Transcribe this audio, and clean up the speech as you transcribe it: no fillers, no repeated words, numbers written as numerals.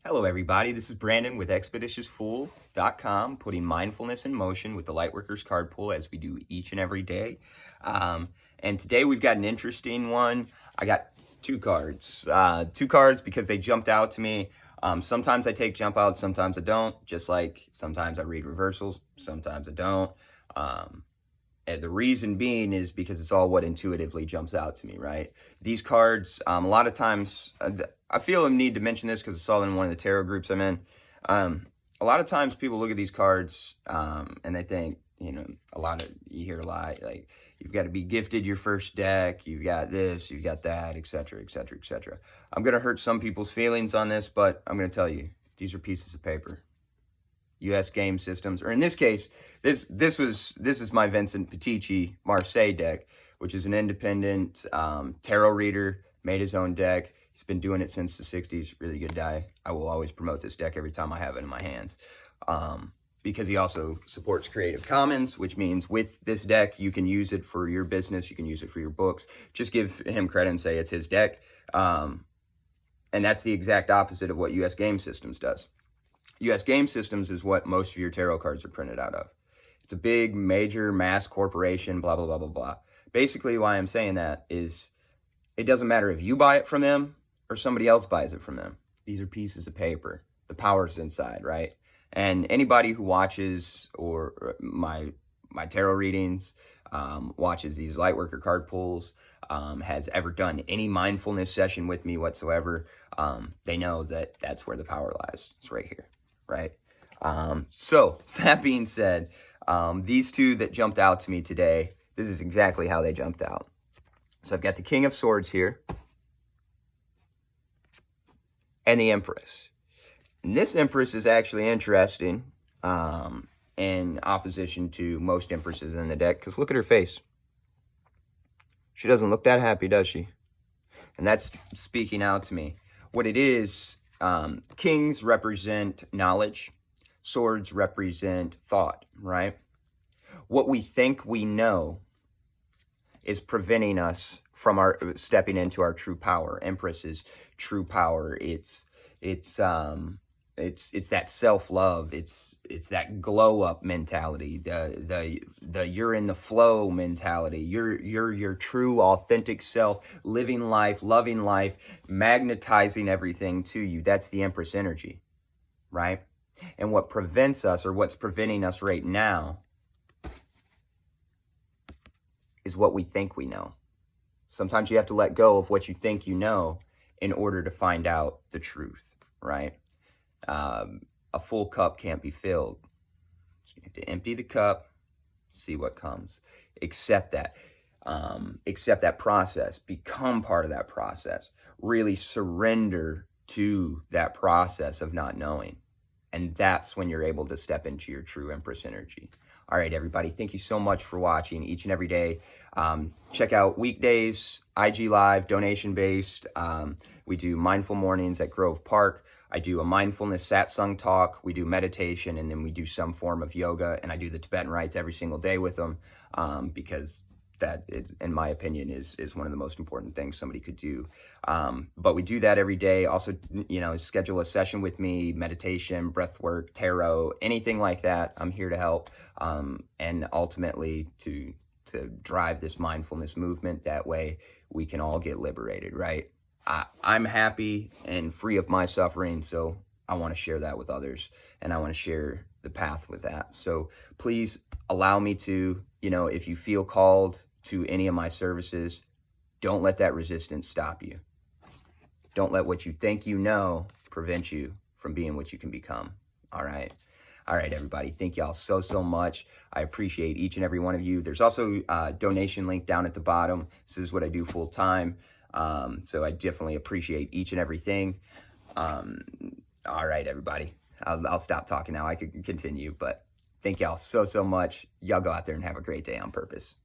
Hello, everybody. This is Brandon with ExpeditiousFool.com, putting mindfulness in motion with the Lightworkers card pool as we do each and every day. And today we've got an interesting one. I got two cards because they jumped out to me. Sometimes I take jump outs, sometimes I don't. Just like sometimes I read reversals, sometimes I don't. And the reason being is because it's all what intuitively jumps out to me, right? These cards, a lot of times, I feel a need to mention this because it's all in one of the tarot groups I'm in. A lot of times people look at these cards and they think, you hear a lot, like, you've got to be gifted your first deck, you've got this, you've got that, etc., etc., etc. I'm going to hurt some people's feelings on this, but I'm going to tell you, these are pieces of paper. U.S. game systems, or in this case, this is my Vincent Petici Marseille deck, which is an independent tarot reader, made his own deck. He's been doing it since the 60s. Really good guy. I will always promote this deck every time I have it in my hands, because he also supports Creative Commons, which means with this deck, you can use it for your business, you can use it for your books. Just give him credit and say it's his deck. And that's the exact opposite of what U.S. Game Systems does. U.S. Game Systems is what most of your tarot cards are printed out of. It's a big, major, mass corporation, blah, blah, blah, blah, blah. Basically, why I'm saying that is it doesn't matter if you buy it from them or somebody else buys it from them. These are pieces of paper. The power's inside, right? And anybody who watches or my tarot readings, watches these Lightworker card pulls, has ever done any mindfulness session with me whatsoever, they know that that's where the power lies. It's right here. Right? So that being said, these two that jumped out to me today, this is exactly how they jumped out. So I've got the King of Swords here and the Empress. And this Empress is actually interesting in opposition to most Empresses in the deck, because look at her face. She doesn't look that happy, does she? And that's speaking out to me. What it is, kings represent knowledge. Swords represent thought, right? What we think we know is preventing us from our stepping into our true power. Empress's true power. It's that self-love. It's that glow up mentality. The you're in the flow mentality. You're your true authentic self, living life, loving life, magnetizing everything to you. That's the Empress energy, right? And what prevents us, or what's preventing us right now, is what we think we know. Sometimes you have to let go of what you think you know in order to find out the truth, right? A full cup can't be filled. So you have to empty the cup, see what comes. Accept that. Accept that process. Become part of that process. Really surrender to that process of not knowing. And that's when you're able to step into your true Empress energy. All right, everybody. Thank you so much for watching each and every day. Check out weekdays, IG Live, donation-based. We do mindful mornings at Grove Park. I do a mindfulness satsang talk. We do meditation, and then we do some form of yoga. And I do the Tibetan rites every single day with them, because that, is, in my opinion, is one of the most important things somebody could do. But we do that every day. Also, schedule a session with me, meditation, breathwork, tarot, anything like that. I'm here to help, and ultimately to drive this mindfulness movement. That way we can all get liberated, right? I'm happy and free of my suffering, so I want to share that with others, and I want to share the path with that. So please allow me to, if you feel called to any of my services, don't let that resistance stop you. Don't let what you think you know prevent you from being what you can become. All right. All right, everybody. Thank y'all so much. I appreciate each and every one of you. There's also a donation link down at the bottom. This is what I do full time. So I definitely appreciate each and everything. All right, everybody. I'll stop talking now. I could continue, but thank y'all so much. Y'all go out there and have a great day on purpose.